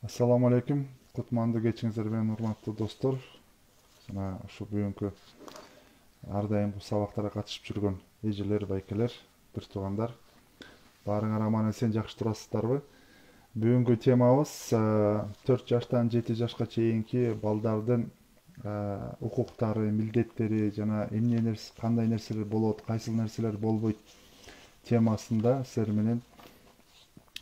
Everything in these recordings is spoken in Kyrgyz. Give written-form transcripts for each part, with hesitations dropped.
Assalamu алейкум. Кутманды кечиңиздер менен урматтуу достор. Жана ушу бүгүнкү ар дайым бул сабактарга катышып жүргөн эжелер, байкелер, бир туугандар. Баарыңар аман эсен жакшы турасыздарбы? Бүгүнкү темабыз 4 жаштан 7 жашка чейинки балдардын укуктары, милдеттери жана кандай нерселер болот, кайсыл нерселер болбойт темасында силер менен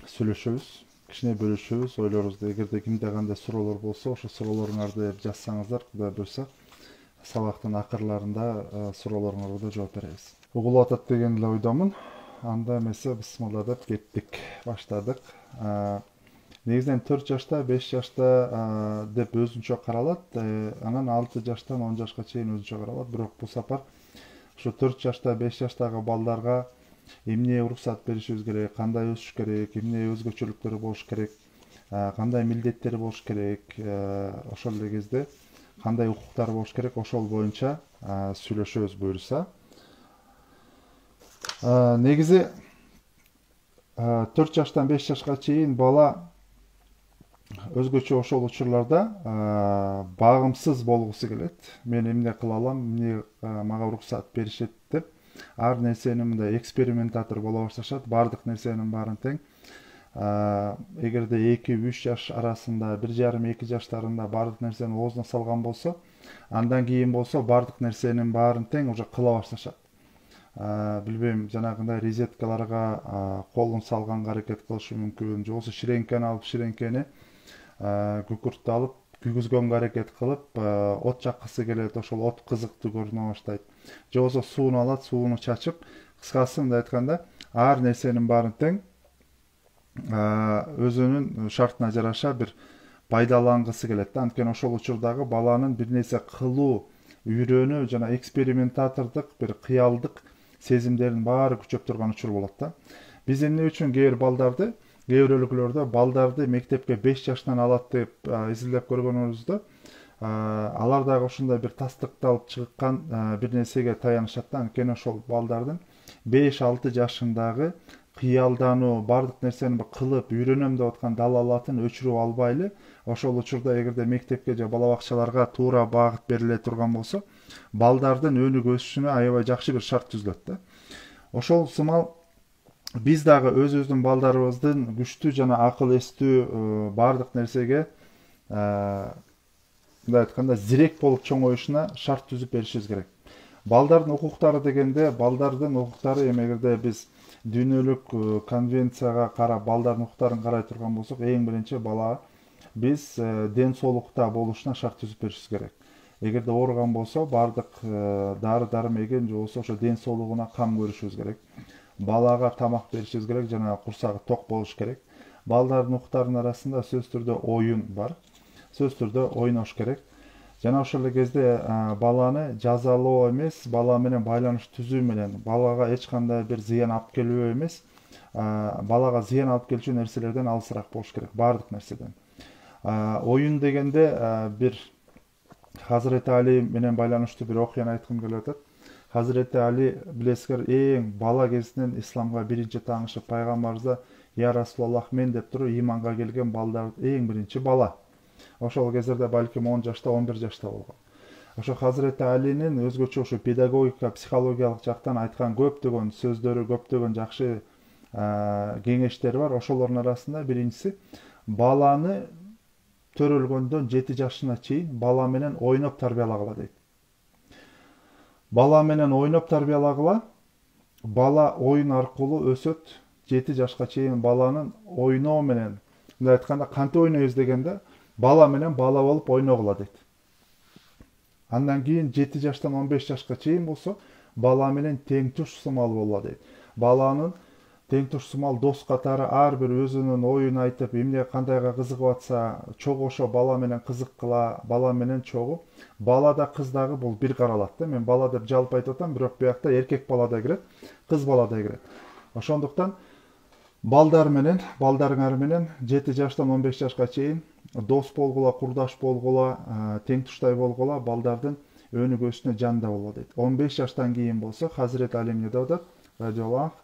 сүйлөшөбүз. Кичине бөлүшөбүз ойлорубузду. Эгерде кимде кандай суроолор болсо, ошо суроолоруңарды жазсаңыздар, Кудай буйрса, сабактын акырларында суроолоруңарга да жооп беребиз. Угулуп атат деген эле ойдомун. Анда эмесе бисмилла деп кеттик, баштадык. Негизинен 4 жашта, 5 жашта деп өзүнчө каралат. Анан 6 жаштан 10 жашка чейин өзүнчө каралат. Бирок бул сапар ушу 4 жашта, 5 жаштагы балдарга эмне уруксат беришибиз керек, кандай өсүш керек, эмне өзгөчөлүктөрү болуш керек, кандай милдеттери болуш керек, ошол эле кезде кандай укуктар болуш керек, ошол боюнча сүйлөшөбүз буюрса. Негизи 4 жаштан 5 жашка чейин бала өзгөчө ошол учурларда багымсыз болгусу келет. Мен эмне кыла алам, эмне мага уруксат беришет деп ар нерсени мындай экспериментатор боло башташат. Баардык нерсенин баарын тең. Эгерде 2-3 жаш арасында, 1,5-2 жаштарында баардык нерсени оозуна салган болсо, андан кийин болсо баардык нерсенин баарын тең уже кыла башташат. Билбейм, жанагындай розеткаларга колун салганга аракет кылышы мүмкүн, же болбосо ширеңкени алып ширеңкени күкүрттү алып күйгүзгөнгө аракет кылып, от жаккысы келет, ошол от кызыктуу көрүнө баштайт. Же болбосо сууну алат, сууну чачып, кыскасы мындай айтканда, ар нерсенин баарын тең өзүнүн шартына жараша бир пайдалангысы келет да. Анткени ошол учурдагы баланын бир нерсе кылуу, үйрөнүү жана экспериментатордук, бир кыялдык сезимдерин баары күчөп турган учур болот да. Биз эмне үчүн кээ бир балдарды, кээ бир өлкөлөрдө балдарды мектепке 5 жаштан алат деп изилдеп көргөнүбүздө, алар дагы ушундай бир тастыкталып чыккан бир нерсеге таянышат да. Анткени ошол балдардын 5-6 жашындагы кыялдануу, баардык нерсени кылып үйрөнөм деп аткан далалатын өчүрүп албайлы, ошол учурда эгерде мектепке же бала бакчаларга туура багыт бериле турган болсо, балдардын өнүгүп өсүшүнө аябай жакшы бир шарт түзүлөт да. Ошол сымал биз дагы өзүбүздүн балдарыбыздын күчтүү жана акыл эстүү баардык нерсеге мындай айтканда зирек болуп чоңоюшуна шарт түзүп беришибиз керек. Балдардын укуктары дегенде, балдардын укуктары эми эгерде биз дүйнөлүк конвенцияга карап балдардын укуктарын карай турган болсок, эң биринчи бала биз ден соолукта болушуна шарт түзүп беришибиз керек. Эгерде ооруган болсо, баардык дары дармегин же болбосо ошо ден соолугуна кам көрүшүбүз керек. Балага тамак беришибиз керек, жана курсагы ток болуш керек. Балдардын укуктарынын арасында сөзсүз түрдө оюн бар. Сөзсүз түрдө ойнош керек. Жана ошол эле кезде баланы жазалоо эмес, бала менен байланыш түзүү менен, балага эч кандай бир зыян алып келбөө эмес, балага зыян алып келчү нерселерден алысыраак болуш керек, баардык нерседен. Оюн дегенде бир Хазирети Али менен байланыштуу бир окуяны айткым келип атат. Хазирети Али, билесиздер, эң бала кезинен исламга биринчи таанышып, пайгамбарыбызга "Я Расулаллах, мен" деп туруп иманга келген балдар эң биринчи бала. Ошол кездерде балким 10 жашта, 11 жашта болгон. Ошо Хазирети Алинин өзгөчө ошо педагогика, психологиялык жактан айткан көптөгөн сөздөрү, көптөгөн жакшы кеңештери бар. Ошолордун арасында биринчиси баланы төрөлгөндөн 7 жашына чейин бала менен ойноп тарбиялагыла дейт. Бала менен ойноп тарбиялагыла, бала оюн аркылуу өсөт. 7 жашка чейин баланын ойноо менен, мындай айтканда, кантип ойнойбуз дегенде, бала менен бала болуп ойногула дейт. Андан кийин 7 жаштан 15 жашка чейин болсо, бала менен тең туш сымал болула дейт. Баланын тең туш сымал дос катары ар бир өзүнүн оюн айтып, эмне кандайга кызыгып атса, чогуу ошо бала менен кызыккыла, бала менен чогуу. Бала да кыз дагы бул бир каралат да. Мен бала деп жалпы айтып атам, бирок буякта эркек бала да кирет, кыз бала да кирет. Ошондуктан балдарыңар менен 7 жаштан 15 жашка чейин дос болгула, курдаш болгула, тең туштай болгула, балдардын өнүгүп өсүшүнө жанда болула дейт. 15 жаштан кийин болсо, Хазирети Али эмне деп атат? Радиаллаху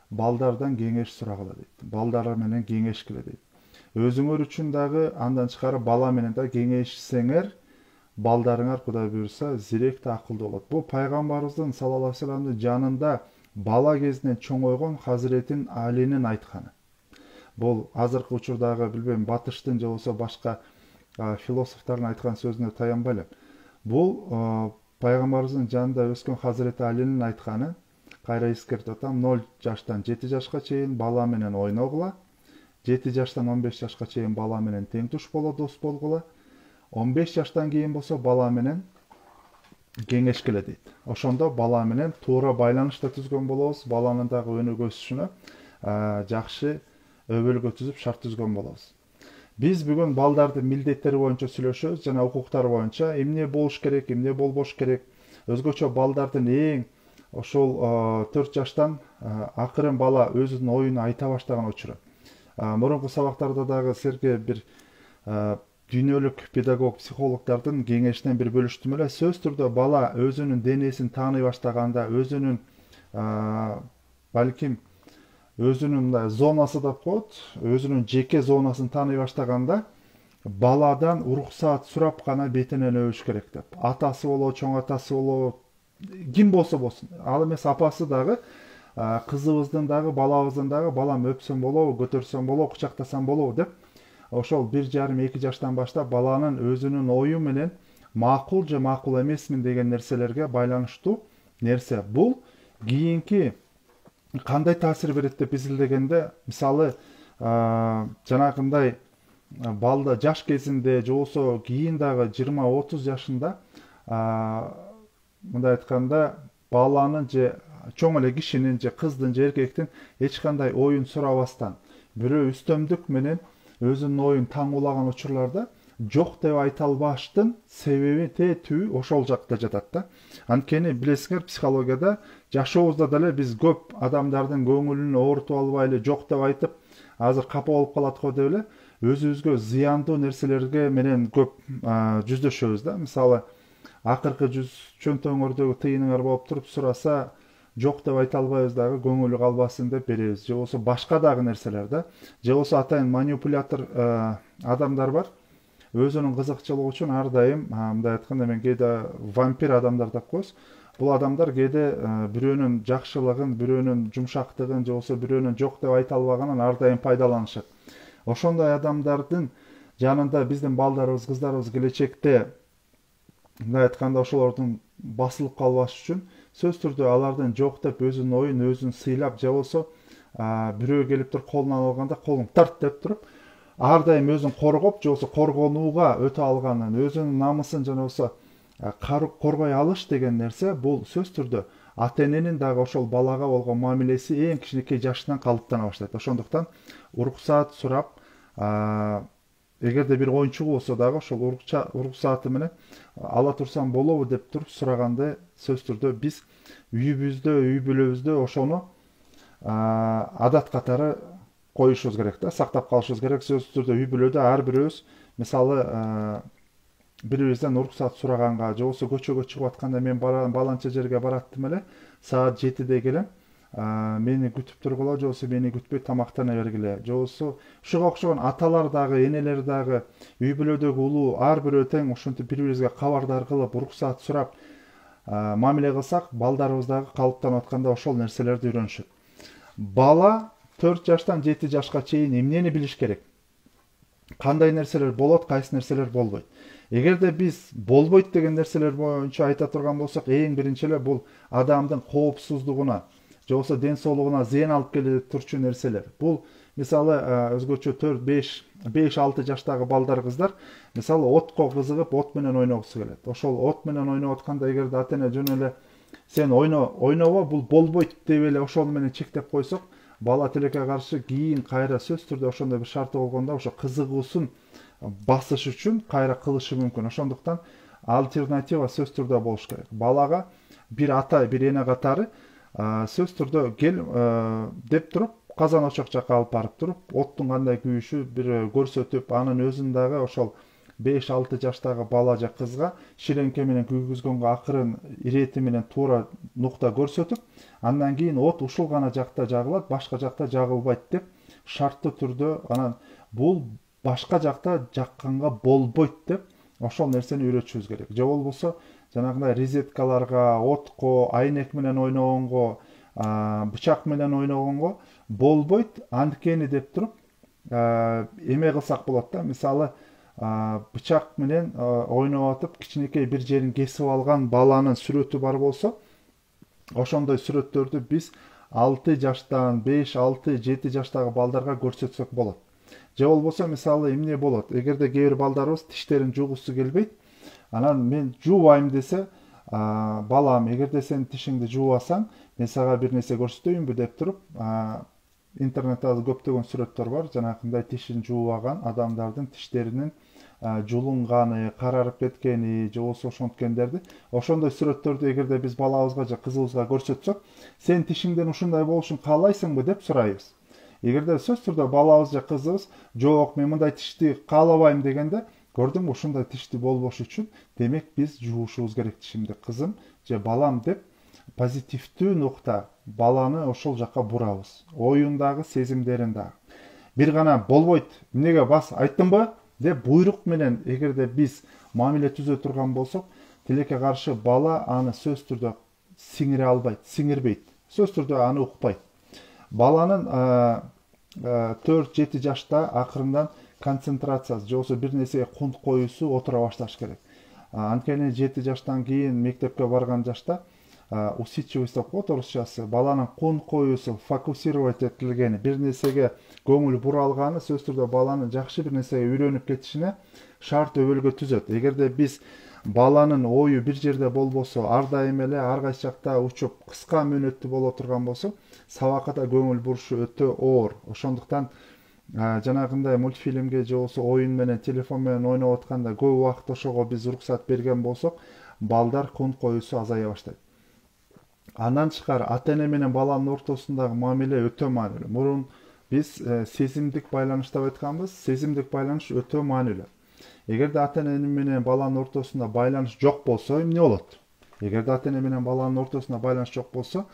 балдардан кеңеш сурагыла дейт. Балдар менен кеңешкиле дейт. өзүңөр үчүн дагы андан тышкары бала менен да кеңешсеңер, балдарыңар Кудай буюрса зирек да акылдуу болот. Бул пайгамбарыбыздын саллаллаху алейхи вассаламдын жанында бала кезинен чоңойгон Хазиретин Алинин айтканы. Бул азыркы учурдагы билбейм батыштын же болбосо башка философтордун айткан сөзүнө таянбай элем. Бул пайгамбарыбыздын жанында өскөн Хазирети Алинин айтканы. Кайра эскертип атам, 0 жаштан 7 жашка чейин бала менен ойногула, 7 жаштан 15 жашка чейин бала менен тең туш дос болгула, 15 жаштан кийин болсо бала менен кеңешкиле дейт. Ошондо бала менен туура байланышта түзгөн болобуз, баланын дагы өнүгүп өсүшүнө жакшы өбөлгө түзүп шарт түзгөн болобуз. Биз бүгүн балдардын милдеттери боюнча сүйлөшөбүз жана укуктары боюнча эмне болуш керек, эмне болбош керек. Өзгөчө балдардын эң ошол 4 жаштан акырын бала өзүнүн оюн айта баштаган учуру. Мурунку сабактарда дагы силерге бир дүйнөлүк педагог, психологдордун кеңешинен бир бөлүштүм эле. Сөз түрдө бала өзүнүн денесин тааный баштаганда, өзүнүн балким өзүнүн зонасы деп коет, өзүнүн жеке зонасын тааный баштаганда баладан уруксаат сурап гана бетинен өбүш керек деп. Атасы болобу, чоң атасы болобу, ким болсо болсун. Ал эмес апасы дагы, кызыбыздын дагы, балабыздын дагы балам өпсөм болобу, көтөрсөм болобу, кучактасам болобу деп. Ошол 1,5-2 жаштан баштап баланын өзүнүн ою менен макул же макул эмесмин деген нерселерге байланыштуу нерсе. Бул кийинки кандай таасир берет деп изилдегенде, мисалы жанагындай балда жаш кезинде же болбосо кийин дагы 20-30 жашында мындай айтканда баланын же чоң эле кишинин же кыздын же эркектин эч кандай оюн сурабастан бирөө үстөмдүк менен өзүнүн оюн таңуулаган учурларда жок деп айта албаштын себеби түбү ошол жакта жатат да. Анткени билесиңер, психологияда жашообузда деле биз көп адамдардын көңүлүн оорутуп албай эле жок деп айтып, азыр капа болуп калат го деп эле өзүбүзгө зыяндуу нерселерге менен көп жүздөшөбүз да. Мисалы, акыркы жүз чөнтөгүңөрдөгү тыйыныңар болуп туруп сураса, жок деп айта албайбыз дагы, көңүлү калбасын деп беребиз. Же болбосо башка дагы нерселер да. Же болбосо атайын манипулятор адамдар бар. Өзүнүн кызыкчылыгы үчүн ар дайым, мындай айтканда мен кээде вампир адамдар деп коебуз. Бул адамдар кээде бирөөнүн жакшылыгын, бирөөнүн жумшактыгын же болбосо бирөөнүн жок деп айта албаганын ар дайым пайдаланышат. Ошондой адамдардын жанында биздин балдарыбыз, кыздарыбыз келечекте мындай айтканда ошолордун басылып калбаш үчүн сөз түрдө алардын жок деп өзүнүн оюн өзүн сыйлап, же болбосо бирөө келип туруп колунан алганда колуң тарт деп туруп ар дайым өзүн коргоп, же болбосо коргонууга өтө алганын, өзүнүн намысын жана болбосо коргой алыш деген нерсе, бул сөз түрдө ата эненин дагы ошол балага болгон мамилеси эң кичинекей жашынан калыптана баштайт. Ошондуктан уруксаат сурап, эгерде бир оюнчугу болсо дагы ошол уруксааты менен ала турсам болобу деп туруп сураганды сөз түрдө биз үйүбүздө, үй бүлөбүздө ошону адат катары коюшубуз керек да, сактап калышыбыз керек. Сөз түрдө үй бүлөдө ар бирөөбүз мисалы бирибизден уруксаат сураганга, же болбосо көчөгө чыгып атканда мен баланча жерге бараттым эле, саат 7-де келем, мени күтүп тургула, же болбосо мени күтпөй тамактана бергиле. Же болбосо ушуга окшогон аталар дагы, энелер дагы, үй бүлөдөгү улуу ар бирөө тең ушинтип бири-бирибизге кабардар кылып, уруксаат сурап мамиле кылсак, балдарыбыз дагы калыптанып атканда ошол нерселерди үйрөнүшөт. Бала 4 жаштан 7 жашка чейин эмнени билиш керек? Кандай нерселер болот, кайсы нерселер болбойт? Эгерде биз болбойт деген нерселер боюнча айта турган болсок, эң биринчи эле бул адамдын коопсуздугуна, же болбосо ден соолугуна зыян алып келе турчу нерселер. Бул мисалы өзгөчө 4-5-6 жаштагы балдар, кыздар мисалы отко кызыгып, от менен ойногусу келет. Ошол от менен ойноп атканда эгерде ата эне жөн эле сен ойнобо, бул болбойт деп эле ошол менен чектеп койсок, бала тилекке каршы кийин кайра сөз түрдө ошондой бир шарты болгондо ошо кызыгуусун басыш үчүн кайра кылышы мүмкүн. Ошондуктан альтернатива сөз түрдө болуш керек. Балага бир ата, бир эне катары сөз түрдө кел деп туруп, казан очок жака алып барып туруп, оттун кандай күйүшү бир көрсөтүп, анын өзүн дагы ошол 5-6 жаштагы бала же кызга ширеңке менен күйгүзгөнгө акырын ирети менен туура нукта көрсөтүп, андан кийин от ушул гана жакта жагылат, башка жакта жагылбайт деп шарттуу түрдө анан бул башка жакта жакканга болбойт деп ошол нерсени үйрөтүшүбүз керек. Же болбосо жанагындай розеткаларга, отко, айнек менен ойногонго, бычак менен ойногонго болбойт, анткени деп туруп эме кылсак болот да. Мисалы, бычак менен ойноп атып кичинекей бир жерин кесип алган баланын сүрөтү бар болсо, ошондой сүрөттөрдү биз 6 жаштан 5, 6, 7 жаштагы балдарга көрсөтсөк болот. Же болбосо мисалы эмне болот? Эгерде кээ бир балдарыбыз тиштерин жуугусу келбейт, анан мен жуубайм десе, балам, эгерде сен тишиңди жуубасаң, мен сага бир нерсе көрсөтөйүнбү деп туруп, интернетте көптөгөн сүрөттөр бар, жанакындай тишин жуубаган адамдардын тиштеринин жулунганы, карарып кеткени, же болбосо ошонткендерди, ошондой сүрөттөрдү эгерде биз балабызга же кызыбызга көрсөтсөк, сен тишиңдин ушундай болушун каалайсыңбы деп сурайбыз. Эгерде сөзсүз түрдө балабыз же кызыбыз жок, мен мындай тишти каалабайм дегенде, көрдүңбү, ушундай тишти болбош үчүн демек биз жуушубуз керек тишимди, кызым же балам деп позитивдүү нукта баланы ошол жака бурабыз. Оюндагы, сезимдерин дагы. Бир гана болбойт, эмнеге бас айттымбы деп буйрук менен эгерде биз мамиле түзө турган болсок, тилекке каршы бала аны сөзсүз түрдө сиңире албайт, сиңирбейт. Сөзсүз түрдө аны укпайт. Баланын 4-7 жашта акырындан концентрациясы, же болбосо бир нерсеге кунт коюусу отура башташ керек. Анткени 7 жаштан кийин мектепке барган жашта усидчивость деп коет орусчасы, баланын кунт коюусу, фокусировать этилгени, бир нерсеге көңүл бура алганы сөзсүз түрдө баланын жакшы бир нерсеге үйрөнүп кетишине шарт өбөлгө түзөт. Эгерде биз баланын ою бир жерде болбосо, ар дайым эле ар кайсы жакта учуп, кыска мөөнөттүү боло турган болсо, сабакка да көңүл бурушу өтө оор. Ошондуктан жанагындай мультфильмге же болбосо оюн менен, телефон менен ойноп атканда көп убакыт ошого биз уруксат берген болсок, балдар кунт коюусу азая баштайт. Андан тышкары ата-эне менен баланын ортосундагы мамиле өтө маанилүү. Мурун биз сезимдик байланыш деп айтканбыз, сезимдик байланыш өтө маанилүү. Эгерде ата-эне менен баланын ортосунда байланыш жок болсо, эмне болот? Эгерде ата-эне менен баланын ортосунда байланыш жок болсо,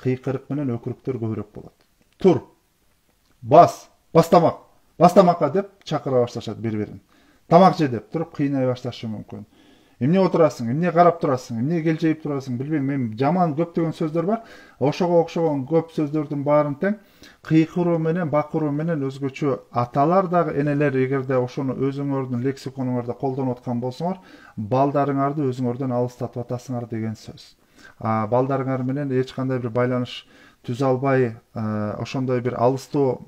кыйкырык менен өкүрүктөр көбүрөөк болот. Тур, бас, бастамакка деп чакыра башташат бири-бирин. Тамак же деп туруп кыйнай башташы мүмкүн. Эмне отурасың, эмне карап турасың, эмне келжейип турасың, билбейм, мен жаман көптөгөн сөздөр бар. Ошого окшогон көп сөздөрдүн баарын тең кыйкыруу менен, бакыруу менен өзгөчө аталар дагы, энелер эгерде ошону өзүңөрдүн лексиконуңарда колдонуп аткан болсоңор, балдарыңарды өзүңөрдөн алыстатып атасыңар деген сөз. Балдарыңар менен эч кандай бир байланыш түзө албай, ошондой бир алыстоо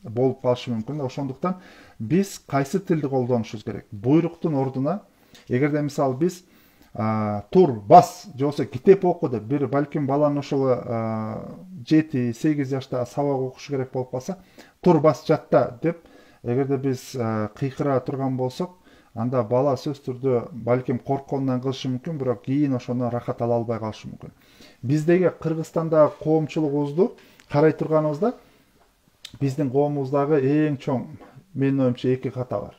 болуп калышы мүмкүн. Ошондуктан биз кайсы тилди колдонушубуз керек? Буйруктун ордуна, эгерде мисалы биз тур, бас, же болбосо китеп оку деп, бир балким баланын ошол 7-8 жашта сабак окушу керек болуп калса, тур, бас, жатта деп, эгерде биз кыйкыра турган болсок, анда бала сөзсүз түрдө балким коркконунан кылышы мүмкүн, бирок кийин ошондон рахат ала албай калышы мүмкүн. Биздеги Кыргызстандагы коомчулугубузду карай турганыбызда, биздин коомубуздагы эң чоң, менин оюмча, 2 ката бар.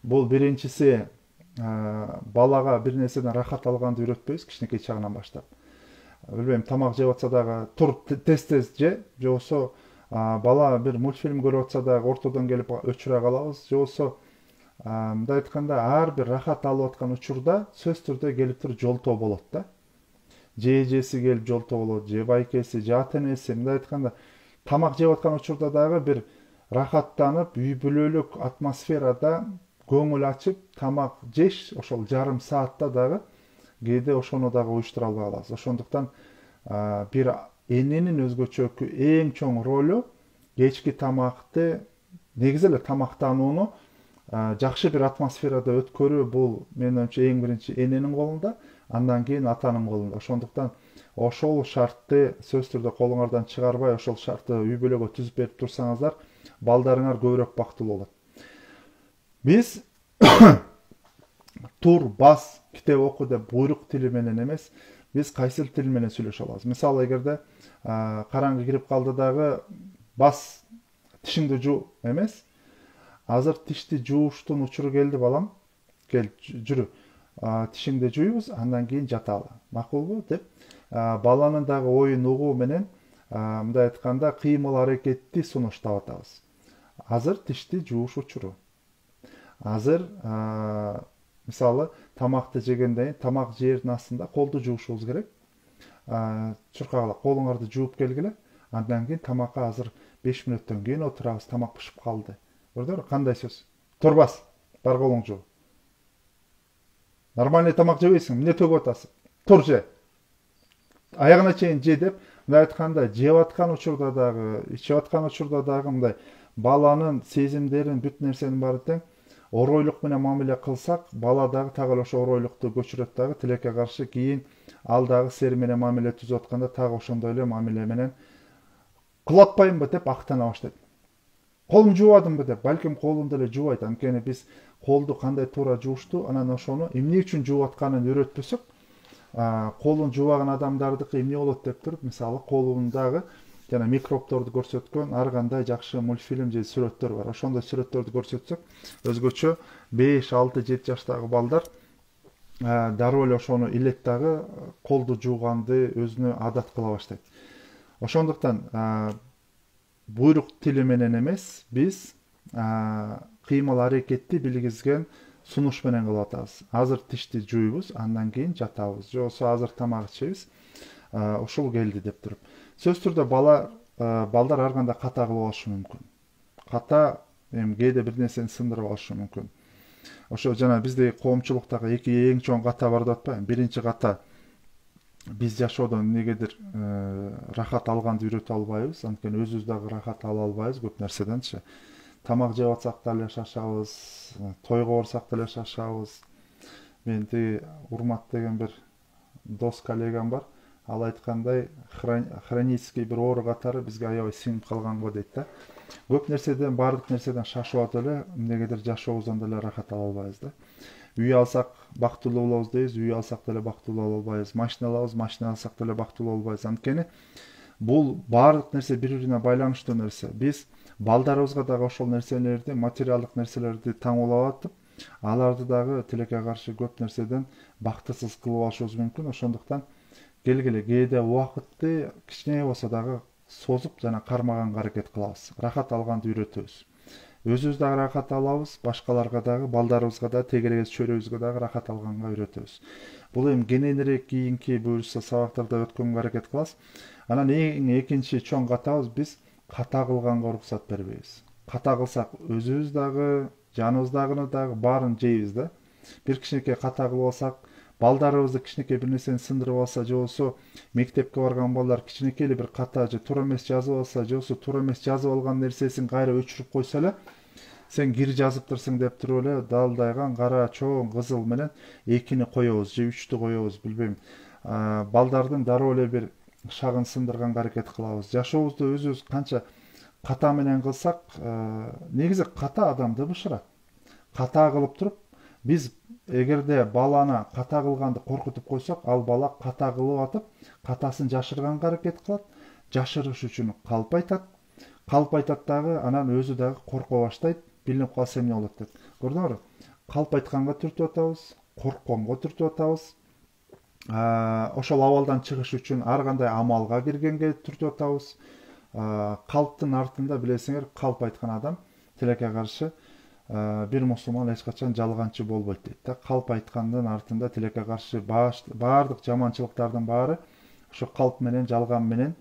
Бул биринчиси, балага бир нерседен рахат алганды үйрөтпөйбүз кичинекей чагынан баштап. Билбейм, тамак жеп атса дагы тур, тез-тез же болбосо бала бир мультфильм көрүп атса дагы ортодон келип өчүрө калабыз, же болбосо мындай айтканда ар бир рахат алып аткан учурда сөзсүз түрдө келип туруп жолтоо болот да. Же эжеси келип жолтоо болот, же байкеси, же ата-энеси, мындай айтканда тамак жеп аткан учурда дагы бир рахаттанып, үй бүлөлүк атмосферада көңүл ачып, тамак жеш, ошол жарым саатта дагы кээде ошону дагы уюштура албай калабыз. Ошондуктан бир эненин өзгөчө эң чоң ролу кечки тамакты, негизи эле тамактанууну жакшы бир атмосферада өткөрүү, бул менин оюмча эң биринчи эненин колунда, андан кийин атанын колунда. Ошондуктан ошол шартты сөзсүз түрдө колуңардан чыгарбай, ошол шартты үй бүлөгө түзүп берип турсаңыздар, балдарыңар көбүрөөк бактылуу болот. Биз тур, бас, китеп оку деп буйрук тили менен эмес, биз кайсыл тил менен сүйлөшө алабыз. Мисалы, эгерде караңгы кирип калды дагы бас, тишиңди жуу эмес, азыр тишти жууштун учуру келди балам, кел жүрү, тишиңди жуйбуз, андан кийин жаталы, макулбу деп, баланын дагы оюн угуу менен, мындай айтканда, кыймыл аракетти сунуштап атабыз. азыр тишти жууш учуру. Азыр мисалы тамакты жегенден кийин тамак жээрдин астында колду жуушубуз керек. Чуркагыла колуңарды жууп келгиле. Андан кийин тамакка азыр 5 мүнөттөн кийин отурабыз, тамак пышып калды. Көрдүңөрбү кандай сөз? Турбас, бар колуң жуу. Нормальный тамак жебейсиң, эмне төгүп атасың? Тур же. Аягына чейин же деп, мындай айтканда, жеп аткан учурда дагы, ичип аткан учурда дагы мындай баланын сезимдерин, бүт нерсенин баары тең оройлук менен мамиле кылсак, бала дагы так эле ошо оройлукту көчүрөт дагы тилекке каршы, кийин ал дагы сери менен мамиле түзүп атканда так ошондой эле мамиле менен кылып атпайбынбы деп актана баштайт. Колум жуубадымбы деп, балким колун деле жуубайт. Анткени биз колду кандай туура жуушту, анан ошону эмне үчүн жууп атканын үйрөтпөсөк, колун жуубаган адамдардыкы эмне болот деп туруп, мисалы колундагы жана микробторду көрсөткөн ар кандай жакшы мультфильм же сүрөттөр бар. Ошондой сүрөттөрдү көрсөтсөк, өзгөчө 5, 6, 7 жаштагы балдар дароо эле ошону илет дагы колду жууганды өзүнө адат кыла баштайт. Ошондуктан буйрук тили менен эмес, биз кыймыл аракетти билгизген сунуш менен кылып атабыз. Азыр тишти жуйбуз, андан кийин жатабыз. Же болбосо азыр тамак ичебиз. Ушул келди деп туруп. Сөз түрдө балдар ар кандай ката кылып алышы мүмкүн. Ката кээде бир нерсени сындырып алышы мүмкүн. Ошо жана биздеги коомчулуктагы эки эң чоң ката бар деп атпайбы? Биринчи ката, биз жашоодон эмнегедир рахат алганды үйрөтө албайбыз. Анткени өзүбүз дагы рахат ала албайбыз көп нерседенчи. Тамак жеп атсак деле шашабыз, тойго барсак деле шашабыз. Мен тиги Урмат деген бир дос коллегам бар. Ал айткандай, хронический бир оору катары бизге аябай сиңип калган го дейт да. Көп нерседен, баардык нерседен шашып атып эле эмнегедир жашообуздон деле рахат ала албайбыз да. Үй алсак бактылуу болобуз дейбиз, үй алсак деле бактылуу боло албайбыз. Машина алабыз, машина алсак деле бактылуу боло албайбыз. Анткени бул баардык нерсе бири-бирине байланыштуу нерсе. Биз балдарыбызга дагы ошол нерселерди, материалдык нерселерди таңуулап атып, аларды дагы тилекке каршы көп нерседен бактысыз кылып алышыбыз мүмкүн. Ошондуктан келгиле кээде убакытты кичине болсо дагы созуп жана кармаганга аракет кылабыз. Рахат алганды үйрөтөбүз. Өзүбүз дагы рахат алабыз, башкаларга дагы, балдарыбызга да, тегерегиз чөйрөбүзгө дагы рахат алганга үйрөтөбүз. Бул эми кененирээк кийинки буюрса сабактарда өткөнгө аракет кылабыз. Анан эң экинчи чоң катабыз, биз ката кылганга уруксат бербейбиз. Ката кылсак өзүбүз дагы, жаныбыздагыны дагы баарын жейбиз да. Бир кичинекей ката кылып алсак, балдарыбызды кичинекей бир нерсени сындырып алса, же болбосо мектепке барган балдар кичинекей эле бир ката же туура эмес жазып алса, же болбосо туура эмес жазып алган нерсесин кайра өчүрүп койсо эле, сен кир жазыптырсың деп туруп эле далдайган кара чоң кызыл менен 2-ни коебуз же 3-тү коебуз, билбейм. Балдардын дароо эле бир шагын сындырганга аракет кылабыз. Жашообузду өзүбүз канча ката менен кылсак, негизи ката адамды бышырат. Ката кылып туруп, биз эгерде баланы ката кылганды коркутуп койсок, ал бала ката кылып атып, катасын жашырганга аракет кылат, жашырыш үчүн калп айтат. Калп айтат дагы, анан өзү дагы корко баштайт, билинип калса эмне болот деп. Көрдүңөрбү? Калп айтканга түртүп атабыз, коркконго түртүп атабыз. Ошол абалдан чыгыш үчүн ар кандай амалга киргенге түртүп атабыз. Калптын артында билесиңер, калп айткан адам тилекке каршы бир мусулман эч качан жалганчы болбойт дейт да. Калп айткандын артында тилекке каршы баардык жаманчылыктардын баары ошо калп менен, жалган менен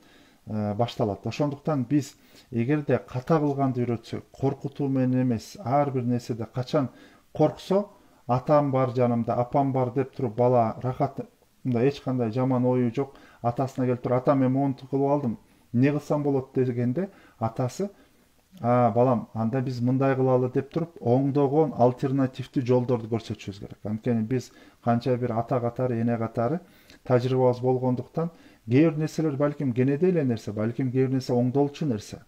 башталат. Ошондуктан биз эгерде ката кылганды үйрөтсөк, коркутуу менен эмес, ар бир нерседе качан корксо, атам бар жанымда, апам бар деп туруп бала рахат, мындай эч кандай жаман ою жок, атасына келип туруп, ата мен монту кылып алдым, эмне кылсам болот дегенде, атасы балам, анда биз мындай кылалы деп туруп, оңдогон альтернативдүү жолдорду көрсөтүшүбүз керек. Анткени биз канча бир ата катары, эне катары тажрыйбабыз болгондуктан, кээ бир нерселер балким кенеде эле нерсе, балким кээ бир нерсе оңдолчу нерсе.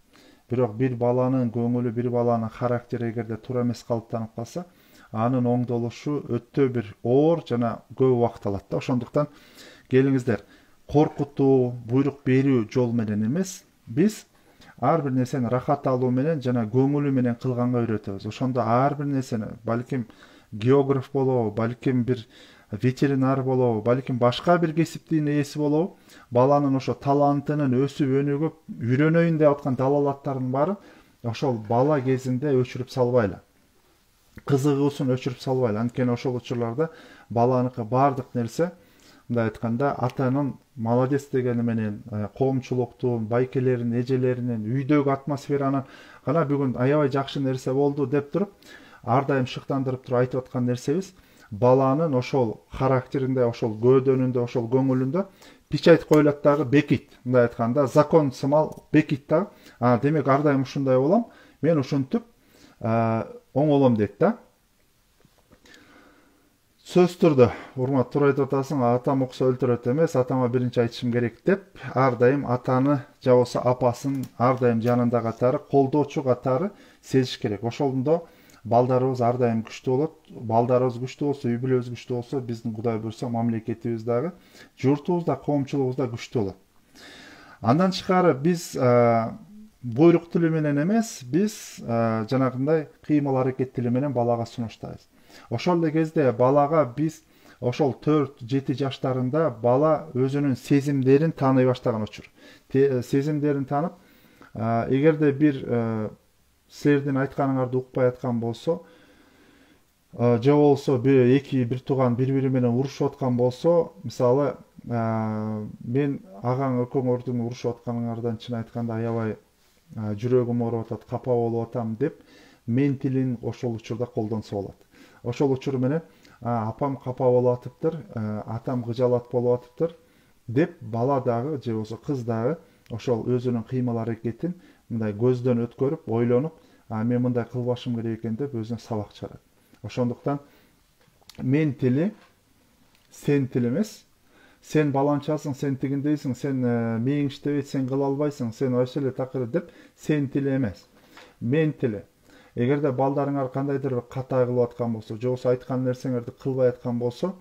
Бирок бир баланын көңүлү, бир баланын характери эгерде туура эмес калыптанып калса, анын оңдолушу өтө бир оор жана көп убакыт алат да. Ошондуктан келиңиздер, коркутуу, буйрук берүү жол менен эмес, биз ар бир нерсени рахат алуу менен жана көңүлү менен кылганга үйрөтөбүз. Ошондо ар бир нерсени, балким географ болобу, балким бир ветеринар болобу, балким башка бир кесиптин ээси болобу, баланын ошо талантынын өсүп өнүгүп, үйрөнөйүн деп аткан далалаттардын баары ошол бала кезинде өчүрүп салбайлы. Кызыгуусун өчүрүп салбайлы. Анткени ошол учурларда баланыкы баардык нерсе, мындай айтканда, атанын молодец дегени менен, коомчулуктун, байкелердин, эжелеринин, үйдөгү атмосферанын гана бүгүн аябай жакшы нерсе болду деп туруп, ар дайым шыктандырып туруп айтып аткан нерсебиз баланын ошол характеринде, ошол көөдөнүндө, ошол көңүлүндө печать коюлат дагы, бекит. Мындай айтканда, закон сымал бекит дагы. Демек ар дайым ушундай болом, мен ушинтип оңолом дейт да. Сөз түрдө, урмат туура айтып атасың, атам укса өлтүрөт эмес, атама биринчи айтышым керек деп, ар дайым атаны же болбосо апасын ар дайым жанында катары, колдоочу катары сезиш керек. Ошондо балдарыбыз ар дайым күчтүү болот. Балдарыбыз күчтүү болсо, үй бүлөбүз күчтүү болсо, биздин Кудай буйрса мамлекетибиз дагы, журтубуз да, коомчулугубуз да күчтүү болот. Андан тышкары биз буйрук тили менен эмес, биз жанагындай кыймыл аракет тили менен балага сунуштайбыз. Ошол эле кезде балага биз ошол 4-7 жаштарында бала өзүнүн сезимдерин тааный баштаган учур. Сезимдерин таанып, эгерде бир силердин айтканыңарды укпай аткан болсо, же болбосо бир тууган бири менен урушуп аткан болсо, мисалы, мен агаң экөөңөрдүн урушуп атканыңардан чын айтканда аябай жүрөгүм ооруп атат, капа болуп атам деп, мен тилин ошол учурда колдонсо болот. Ошол учур менен апам капа болуп атыптыр, атам кыжалат болуп атыптыр деп, бала дагы же болбосо кыз дагы ошол өзүнүн кыймыл аракетин мындай көздөн өткөрүп, ойлонуп, мен мындай кылбашым керек экен деп өзүнө сабак чыгарат. Ошондуктан мен тили сен тил эмес. Сен баланчасың, сен тигиндейсиң, сен мээң иштебейт, сен кыла албайсың, сен ошол эле такыр деп, сен тили эмес. Мен тили. Эгерде балдарыңар кандайдыр бир ката кылып аткан болсо, же болбосо айткан нерсеңерди кылбай аткан болсо,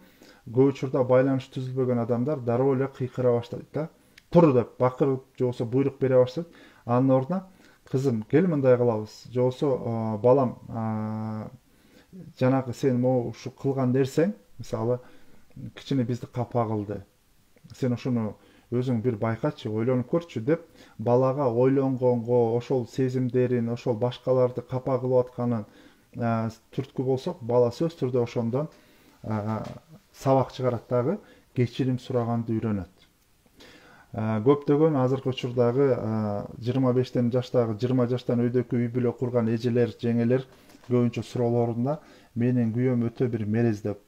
көп учурда байланыш түзүлбөгөн адамдар дароо эле кыйкыра баштайт да. Тур деп бакырып, же болбосо буйрук бере баштайт. Анын ордуна, кызым, кел мындай кылабыз. Же болбосо, балам, жанагы сен могу ушу кылган нерсең, мисалы, кичине бизди капа кылды. Сен ошону өзүң бир байкачы, ойлонуп көрчү деп, балага ойлонгонго, ошол сезимдерин, ошол башкаларды капа кылып атканын түрткү болсок, бала сөз түрдө ошондон сабак чыгарат дагы, кечирим сураганды үйрөнөт. Көптөгөн азыркы учурдагы 25 жаштагы, 20 жаштан өйдөкү үй бүлө курган эжелер, жеңелер көбүнчө суроолорунда менин күйөөм өтө бир мерез деп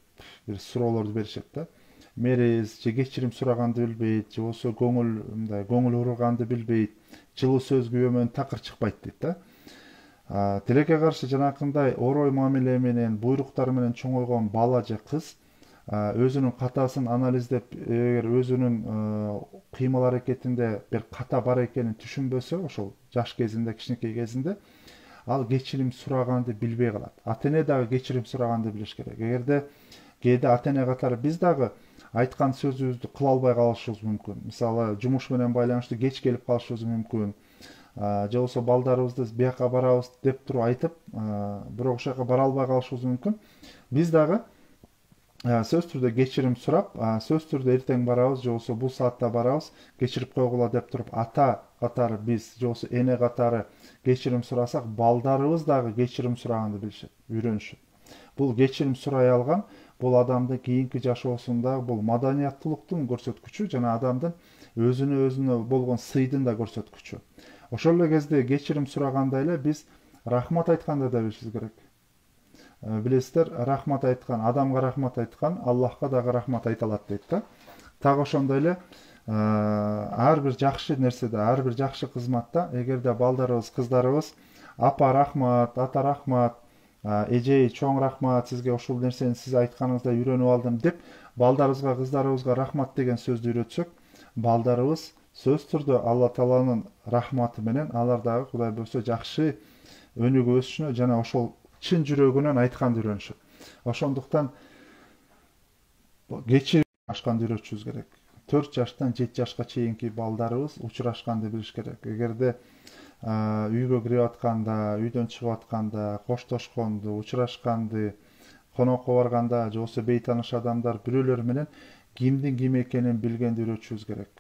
бир суроолорду беришет да. Мерез, же кечирим сураганды билбейт, же болбосо көңүл уруганды билбейт, жылуу сөз күйөөмөн такыр чыкпайт дейт да. Тилекке каршы жанакындай орой мамиле менен, буйруктар менен чоңойгон бала же кыз өзүнүн катасын анализдеп, эгер өзүнүн кыймыл аракетинде бир ката бар экенин түшүнбөсө, ошол жаш кезинде, кичинекей кезинде, ал кечирим сураганды билбей калат. Ата-эне дагы кечирим сураганды билиш керек. Эгерде кээде ата-эне катары биз дагы айткан сөзүбүздү кыла албай калышыбыз мүмкүн. Мисалы, жумуш менен байланыштуу кеч келип калышыбыз мүмкүн. Же болбосо балдарыбызды бияка барабыз деп туруп айтып, бирок ошол жака бара албай калышыбыз мүмкүн. Биз дагы сөз түрдө кечирим сурап, сөз түрдө эртең барабыз, же болбосо бул саатта барабыз, кечирип койгула деп туруп, ата катары биз, же болбосо эне катары кечирим сурасак, балдарыбыз дагы кечирим сураганды билишет, үйрөнүшөт. Бул кечирим сурай алган, бул адамдын кийинки жашоосунда бул маданияттуулуктун көрсөткүчү, жана адамдын өзүнө болгон сыйдын да көрсөткүчү. Ошол эле кезде кечирим сураганда эле биз рахмат айтканды да билишибиз керек. Билесиздер, рахмат айткан, адамга рахмат айткан, Аллахка дагы рахмат айта алат дейт да. Так ошондой эле ар бир жакшы нерседе, ар бир жакшы кызматта, эгерде балдарыбыз, кыздарыбыз апа рахмат, ата рахмат, эжей чоң рахмат, сизге ушул нерсени сиз айтканыңызда үйрөнүп алдым деп, балдарыбызга, кыздарыбызга рахмат деген сөздү үйрөтсөк, балдарыбыз сөз түрдө Алла Тааланын рахматы менен алар дагы Кудай буйрса жакшы өнүгүп өсүшүнө жана ошол чын жүрөгүнөн айтканды үйрөнүшөт. Ошондуктан кечирим ашканды үйрөтүшүбүз керек. 4 жаштан 7 жашка чейинки балдарыбыз учурашканды билиш керек. Эгерде үйгө кирип атканда, үйдөн чыгып атканда, коштошконду, учурашканды, конокко барганда, же болбосо бейтааныш адамдар бирөөлөр менен кимдин ким экенин билгенди үйрөтүшүбүз керек.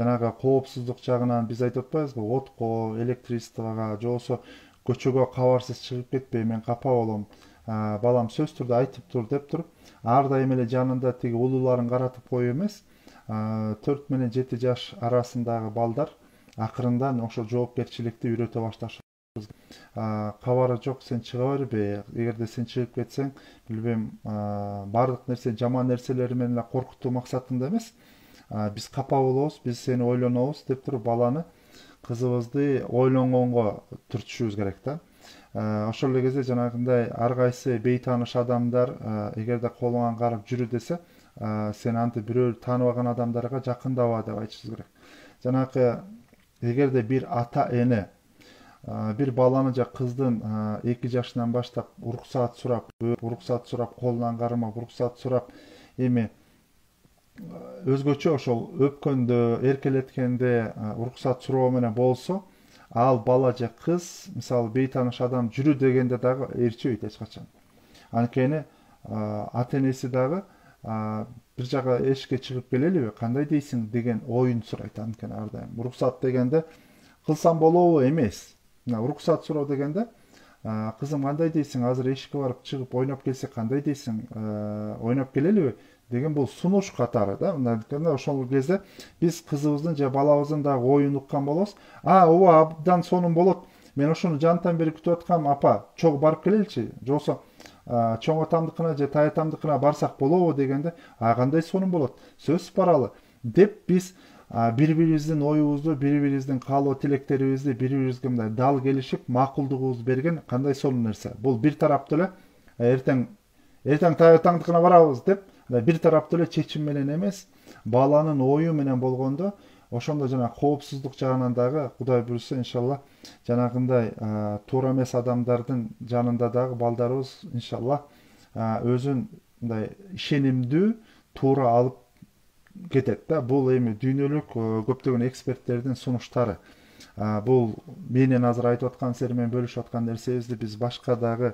жанагы коопсуздук жагынан биз айтып атпайбызбы, отко, электричествого же болбосо көчөгө кабарсыз чыгып кетпей, мен капа болом, балам сөзсүз түрдө айтып тур деп туруп, ар дайым эле жанында тиги улууларын каратып коюу эмес, 4 менен 7 жаш арасындагы балдар акырындан ошол жоопкерчиликти үйрөтө башташыбыз. Кабары жок, сен чыга бербе, эгерде сен чыгып кетсең, билбейм, баардык нерсе жаман нерселер менен эле коркутуу максатында эмес, биз капа болобуз, биз сени ойлонобуз деп туруп баланы, кызыбызды ойлонгонго түртүшүбүз керек да. Ошол эле кезде жанагындай ар кайсы бейтааныш адамдар эгерде колуңан карап жүрү десе, сен антип бирөө тааныбаган адамдарга жакындаба деп айтышыбыз керек. Жанагы эгерде бир ата эне bir баланы же кыздын 2 жашынан баштап уруксаат сурап, колунан кармап, уруксаат сурап, эми өзгөчө ошол өпкөндө, эркелеткенде уруксаат суроо менен болсо, ал бала же кыз, мисалы бейтааныш адам жүрү дегенде дагы ээрчибейт эч качан. Анткени ата энеси дагы бир жага эшикке чыгып келелиби, кандай дейсиң деген оюн сурайт. Анткени ар дайым уруксаат дегенде кылсам болобу эмес. Уруксаат суроо дегенде, кызым кандай дейсиң, азыр эшикке барып чыгып ойноп келсек кандай дейсиң, ойноп келелиби деген бул сунуш катары да. Анткени ошол кезде биз кызыбыздын же балабыздын дагы оюн уккан болобуз. Ооба, абдан сонун болот. Мен ошону жантан бери күтүп аткам, апа, чогуу барып келеличи. Же болбосо чоң атамдыкына же тай атамдыкына барсак болобу дегенде, кандай сонун болот, сөзсүз баралы деп биз бири-бирибиздин оюбузду, бири-бирибиздин каалоо тилектерибизди бири-бирибизге мындай дал келишип, макулдугубузду берген кандай сонун нерсе. Бул бир тараптуу эле эртең тай атаңдыкына барабыз деп, бир тараптуу эле чечим менен эмес, баланын ою менен болгондо, ошондо жана коопсуздук жагынан дагы Кудай буйрса иншалла жанагындай туура эмес адамдардын жанында дагы балдарыбыз иншалла өзүн мындай ишенимдүү туура алып кетет да. Бул эми дүйнөлүк көптөгөн эксперттердин сунуштары. Бул менен азыр айтып аткан сери менен бөлүшүп аткан нерсебизди биз башка дагы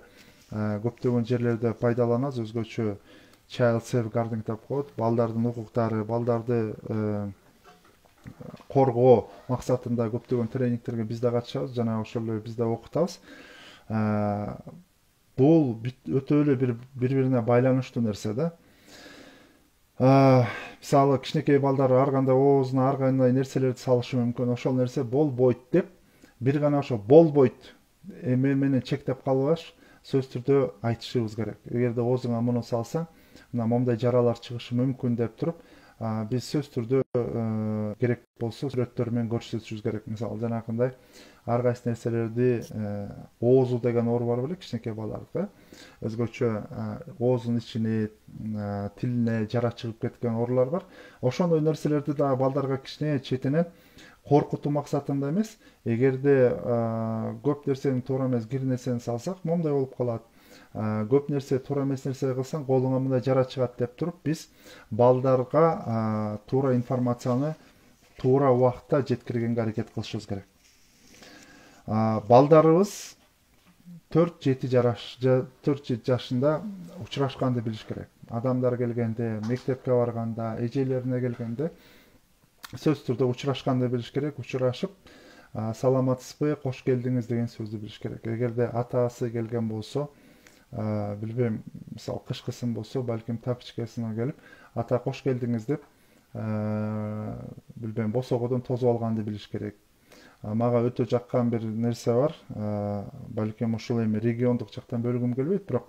көптөгөн жерлерде пайдаланабыз. Өзгөчө child safeguarding деп коет, балдардын укуктары, балдарды коргоо максатында көптөгөн тренингтерге биз да катышабыз, жана ошол эле биз да окутабыз. Бул өтө эле бири-бирине байланыштуу нерсе да. Мисалы кичинекей балдар ар кандай оозуна ар кандай нерселерди салышы мүмкүн. Ошол нерсе болбойт деп, бир гана ошо болбойт эме менен чектеп калбаш, сөзсүз түрдө айтышыбыз керек. Эгерде оозуңа муну салсаң, мына момундай жаралар чыгышы мүмкүн деп туруп, биз сөзсүз түрдө керек болсо сүрөттөр менен көрсөтүшүбүз керек. Мисалы жанагындай ар кайсы нерселерди оозу деген оору бар беле кичинекей балдарда. Өзгөчө оозунун ичине, тилине жара чыгып кеткен оорулар бар. Ошондой нерселерди да балдарга кичине четинен коркутуу максатында эмес, эгерде көп нерсени туура эмес бир нерсени салсак, момундай болуп калат. Көп нерсе туура эмес нерсе кылсаң, колуңа мындай жара чыгат деп туруп, биз балдарга туура информацияны туура убакытта жеткиргенге аракет кылышыбыз керек. Балдарыбыз 4-7 жашында учурашканды билиш керек. Адамдар келгенде, мектепке барганда, эжелерине келгенде сөзсүз түрдө учурашканды билиш керек. Учурашып, саламатсызбы, кош келдиңиз деген сөздү билиш керек. Эгерде атасы келген болсо, билбейм, мисалы кышкысын болсо, балким тапичкесине келип, ата кош келдиңиз деп, билбейм, босогодон тосуп алганды билиш керек. Мага өтө жаккан бир нерсе бар. Балким ушул эми региондук жактан бөлгүм келбейт, бирок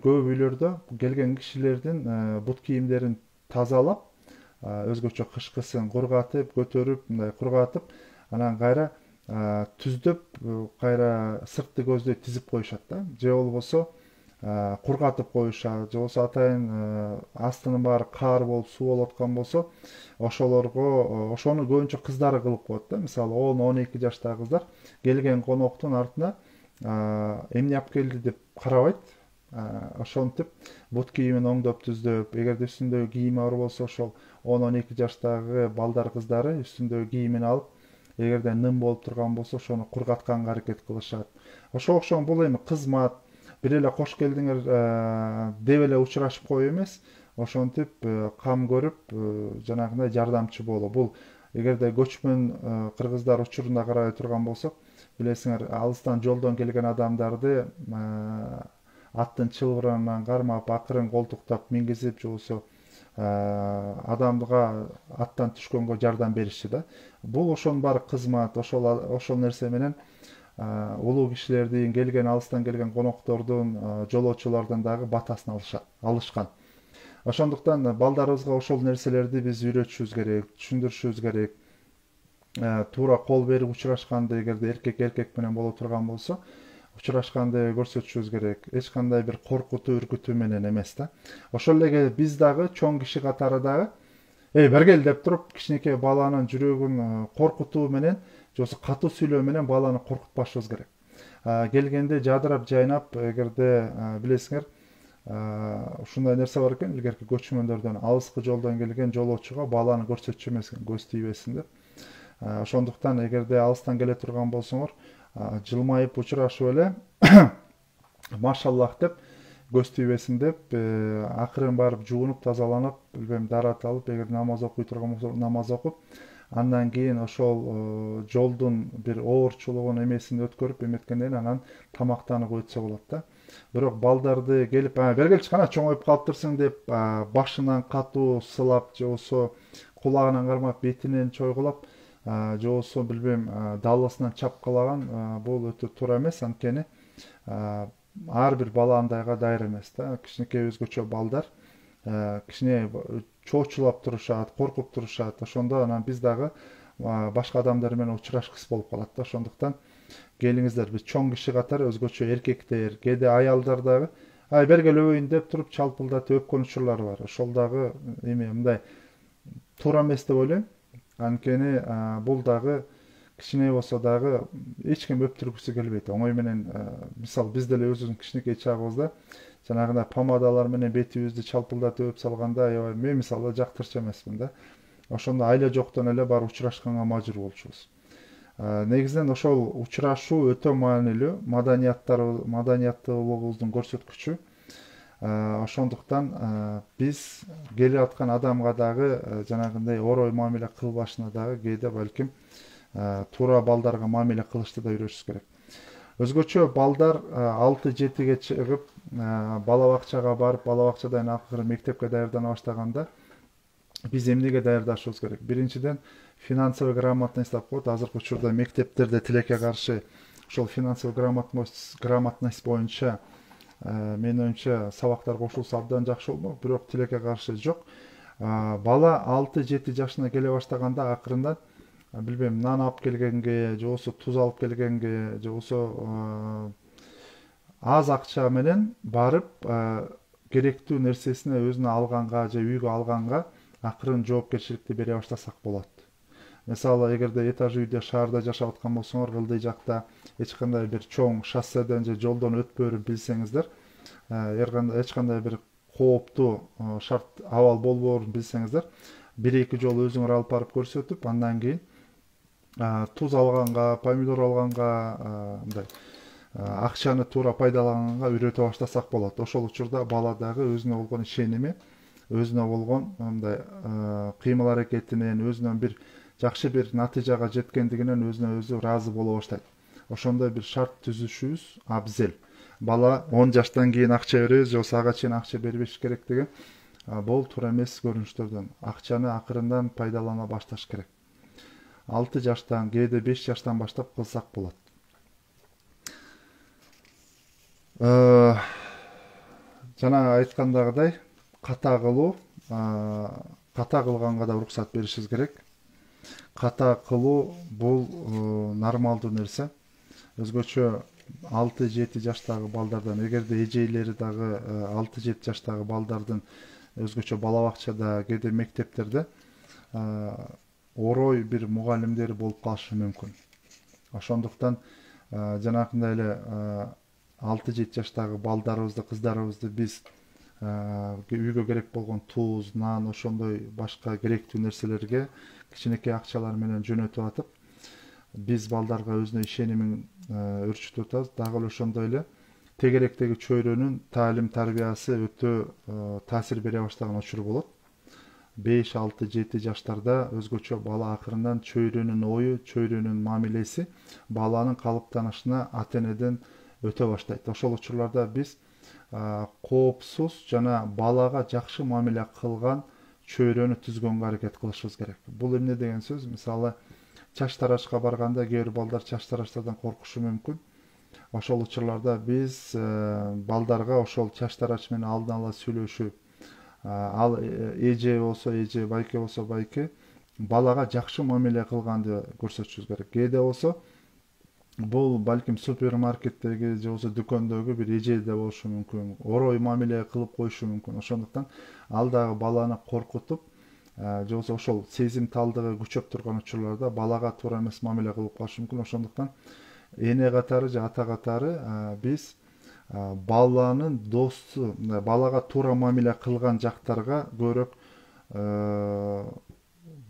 көп үйлөрдө келген кишилердин бут кийимдерин тазалап, өзгөчө кышкысын кургатып, көтөрүп, мындай кургатып, анан кайра түздөп, кайра сыртты көздөй тизип коюшат да. Же болбосо кургатып коюшат, же болбосо атайын астынын баары каар болуп, суу болуп аткан болсо, ошону көбүнчө кыздары кылып коет да. Мисалы 10-12 жаштагы кыздар келген коноктун артына эмне алып келди деп карабайт. Ошентип бут кийимин оңдоп түздөп, эгерде үстүндөгү кийими бар болсо, ошол 10-12 жаштагы балдар кыздары үстүндөгү кийимин алып, эгерде ным болуп турган болсо, ошону кургатканга аракет кылышат. Ошого окшогон бул эми кызмат, бир эле кош келдиңер деп эле учурашып коюу эмес, ошентип кам көрүп жанагындай жардамчы болуу. Бул эгерде көчмөн кыргыздар учурунда карай турган болсок, билесиңер, алыстан жолдон келген адамдарды аттын чылбырынан кармап, акырын колтуктап мингизип, же болбосо адамга аттан түшкөнгө жардам беришчи да. Бул ошонун баары кызмат, ошол нерсе менен улуу кишилердин, келген алыстан келген коноктордун, жолоочулардын дагы батасын алышкан. Ошондуктан балдарыбызга ошол нерселерди биз үйрөтүшүбүз керек, түшүндүрүшүбүз керек. Туура кол берип учурашканды, эгерде эркек эркек менен боло турган болсо, учурашканды көрсөтүшүбүз керек. Эч кандай бир коркутуу, үркүтүү менен эмес да. Ошол эле биз дагы чоң киши катары дагы бергел деп туруп, кичинекей баланын жүрөгүн коркутуу менен, же болбосо катуу сүйлөө менен баланы коркутпашыбыз керек. Келгенде жадырап жайнап, эгерде билесиңер, ушундай нерсе бар экен, илгерки көчмөндөрдөн алыскы жолдон келген жолоочуга баланы көрсөтчү эмес экен, көз тийбесин деп. Ошондуктан эгерде алыстан келе турган болсоңор, жылмайып учурашып эле машаллах деп, көз тийбесин деп, акырын барып жуунуп, тазаланып, билбейм, дарат алып, эгер намаз окуй турган болсо намаз окуп, андан кийин ошол жолдун бир оорчулугун эмесин өткөрүп эметкенден кийин анан тамактанып өтсө болот да. Бирок балдарды келип, бергелчи кана чоңоюп калыптырсың деп, башынан катуу сылап, же болбосо кулагынан кармап, бетинен чойгулап, же болбосо билбейм, далысынан чапкылаган, бул өтө туура эмес. Анткени ар бир бала андайга дайыр эмес да. Кичинекей өзгөчө балдар кичине чоочулап турушат, коркуп турушат. Ошондо анан биз дагы башка адамдар менен учурашкысы болуп калат да. Ошондуктан келиңиздер, биз чоң киши катары, өзгөчө эркектер, кээде аялдар дагы бергел өбөйүн деп туруп чалпылдатып өпкөн учурлар бар. Ошол дагы мындай туура эмес деп ойлойм. Анткени бул дагы кичине болсо дагы эч ким өптүргүсү келбейт. Оңой менен, мисалы биз деле өзүбүздүн кичинекей чагыбызда жанагындай помадалар менен бетибизди чалпылдатып өп салганда, аябай мен мисалы жактырчу эмесмин да. Ошондо айла жоктон эле барып учурашканга мажбур болчубуз. Негизинен ошол учурашуу өтө маанилүү, маданияттуулугубуздун көрсөткүчү. Ошондуктан биз келип аткан адамга дагы жанагындай орой мамиле кылбашына дагы кээде балким туура балдарга мамиле кылышты да үйрөтүшүбүз керек. Өзгөчө балдар 6-7-ге чыгып, бала бакчага барып, бала бакчадан акыры мектепке даярдана баштаганда биз эмнеге даярдашыбыз керек? Биринчиден, финансовый грамотность деп коет. Азыркы учурда мектептерде тилекке каршы ошол финансовый грамотность боюнча менин оюмча сабактар кошулса абдан жакшы болмок, бирок тилекке каршы жок. Бала 6-7 жашына келе баштаганда акырындан, билбейм, нан алып келгенге, же болбосо туз алып келгенге, же болбосо аз акча менен барып керектүү нерсесине өзүнө алганга же үйгө алганга акырын жоопкерчиликти бере баштасак болот. Мисалы, эгерде этаж үйдө шаарда жашап аткан болсоңор, ылдый жакта эч кандай бир чоң шосседен же жолдон өтпөөрүн билсеңиздер, эч кандай бир кооптуу шарт абал болбоорун билсеңиздер, 1-2 жолу өзүңөр алып барып көрсөтүп, андан кийин туз алганга, помидор алганга, мындай акчаны туура пайдаланганга үйрөтө баштасак болот. Ошол учурда бала дагы өзүнө болгон ишеними, өзүнө болгон мындай кыймыл аракетинен, өзүнөн бир жакшы бир натыйжага жеткендигинен өзүнө өзү ыраазы боло баштайт. Ошондой бир шарт түзүшүбүз абзел. Бала 10 жаштан кийин акча беребиз, же болбосо ага чейин акча бербеш керек деген бул туура эмес көрүнүштөрдөн. Акчаны акырындан пайдалана башташ керек. 6 жаштан, кээде 5 жаштан баштап кылсак болот. Жана айткандагыдай, ката кылуу, ката кылганга да уруксат беришибиз керек. Ката кылуу бул нормалдуу нерсе. Өзгөчө 6-7 жаштагы балдардан, эгерде эжейлери дагы 6-7 жаштагы балдардын өзгөчө бала бакчада, кээде мектептерде орой бир мугалимдери болуп калышы мүмкүн. Ошондуктан жанакындай эле 6-7 жаштагы балдарыбызды, кыздарыбызды биз үйгө керек болгон туз, нан, ошондой башка керектүү нерселерге кичинекей акчалар менен жөнөтүп атып, биз балдарга өзүнө ишенимин өрчүтүп атабыз. Дагы эле ошондой эле тегеректеги чөйрөнүн таалим тарбиясы өтө таасир бере баштаган учур болот. 5-6-7 жаштарда өзгөчө бала акырындан чөйрөнүн ою, чөйрөнүн мамилеси баланын калыптанышына ата энеден өтө баштайт. Ошол учурларда биз коопсуз жана балага жакшы мамиле кылган чөйрөнү түзгөнгө аракет кылышыбыз керек. Бул эмне деген сөз? Мисалы, чач тарашка барганда кээ бир балдар чач тараштардан коркушу мүмкүн. Ошол учурларда биз балдарга ошол чач тарач менен алдын ала сүйлөшүп, ал эже болсо эже, байке болсо байке, балага жакшы мамиле кылганды көрсөтүшүбүз керек. Кээде болсо бул балким супермаркеттеги же болбосо дүкөндөгү бир эже да болушу мүмкүн, орой мамиле кылып коюшу мүмкүн. Ошондуктан ал дагы баланы коркутуп, же болбосо ошол сезимталдыгы күчөп турган учурларда балага туура эмес мамиле кылып калышы мүмкүн. Ошондуктан эне катары же ата катары биз баланын досту, балага туура мамиле кылган жактарга көбүрөөк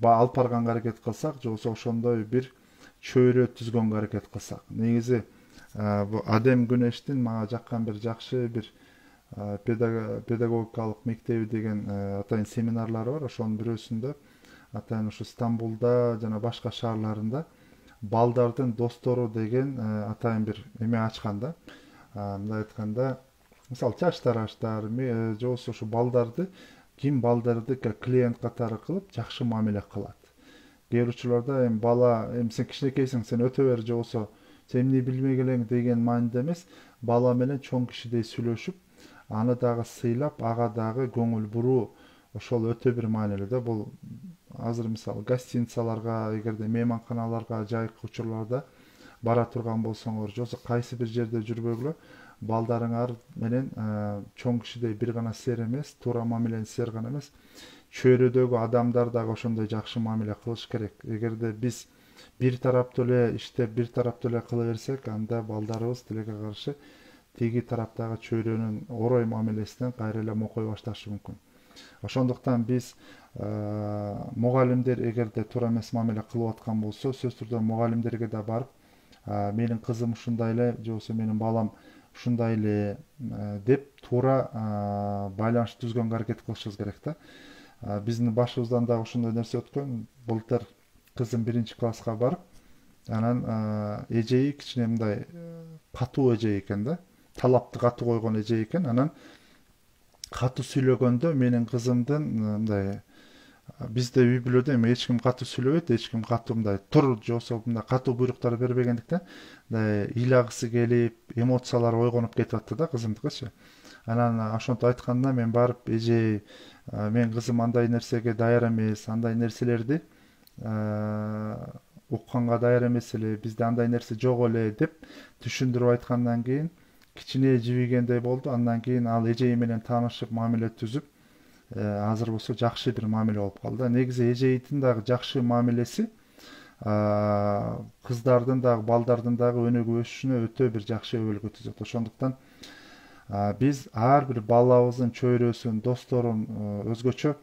алып барганга аракет кылсак, же болбосо ошондой бир чөйрө түзгөнгө аракет кылсак. Негизи Адем Күнештин мага жаккан бир жакшы бир педагогикалык мектеби деген атайын семинарлары бар. Ошонун бирөөсүндө атайын ушу Стамбулда жана башка шаарларында балдардын достору деген атайын бир эме ачкан да. Мындай айтканда, мисалы чач тараштар, же болбосо ушу балдарды ким балдарды клиент катары кылып жакшы мамиле кылат. Кээ бир учурларда бала сен кичинекейсиң, сен өтө бер, же болбосо сен эмне билбей келең деген мааниде эмес, бала менен чоң кишидей сүйлөшүп, аны дагы сыйлап, ага дагы көңүл буруу ошол өтө бир маанилүү да. Бул азыр мисалы гостиницаларга, эгерде мейманканаларга жайкы учурларда бара турган болсоңор, же болбосо кайсы бир жерде жүрбөгүлө, балдарыңар менен чоң кишидей бир гана силер эмес, туура мамилени силер гана эмес, чөйрөдөгү адамдар дагы ошондой жакшы мамиле кылыш керек. Эгерде биз бир тараптуу эле иштеп, бир тараптуу эле кыла берсек, анда балдарыбыз тилекке каршы тиги тараптагы чөйрөнүн орой мамилесинен кайра эле мокой башташы мүмкүн. Ошондуктан биз мугалимдер эгерде туура эмес мамиле кылып аткан болсо, сөзсүз түрдө мугалимдерге да барып, менин кызым ушундай эле, же болбосо менин балам ушундай эле деп туура байланыш түзгөнгө аракет кылышыбыз керек да. Биздин башыбыздан дагы ошондой нерсе өткөн. Былтыр кызым 1-класска барып, анан эжеи кичине мындай катуу эже экен да, талапты катуу койгон эже экен. Анан катуу сүйлөгөндө менин кызымдын мындай, бизде үй бүлөдө эми эч ким катуу сүйлөбөйт, эч ким катуу мындай тур, же болбосо мындай катуу буйруктар бербегендиктен мындай ыйлагысы келип, эмоциялары ойгонуп кетип атты да кызымдыкычы. Анан ошентип айтканда мен барып, эже, менин кызым андай нерсеге даяр эмес, андай нерселерди укканга даяр эмес эле, бизде андай нерсе жок эле деп түшүндүрүп айткандан кийин кичине жибигендей болду. Андан кийин ал эжеи менен таанышып, мамиле түзүп, азыр болсо жакшы бир мамиле болуп калды. Негизи эжейдин дагы жакшы мамилеси кыздардын дагы, балдардын дагы өнүгүп өсүшүнө өтө бир жакшы өбөлгө түзөт. Ошондуктан биз ар бир балабыздын чөйрөсүн, досторун, өзгөчө